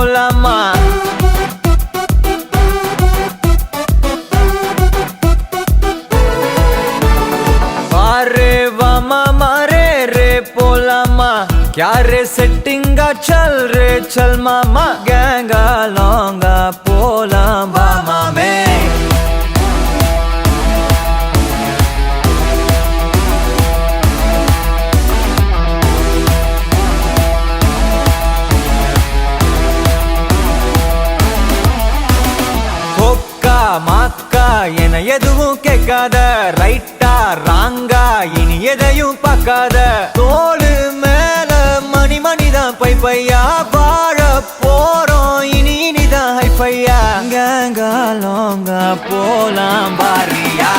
போலாமா मारे रे पोलामा क्या रे सेटिंगा चल रे चल मामा गैंगा लौंगा पोला मामा में कोक्का माक्का एन एदुवुम केक्काद राइटा रांगा इनी एदैयुम पाक्काद तोलु मेल मणि मणिदान पै पैया वाழ போறோம் இனி இனிதான் ஹைஃபையா கேங்கா லோங்கா போலாம் பாரியா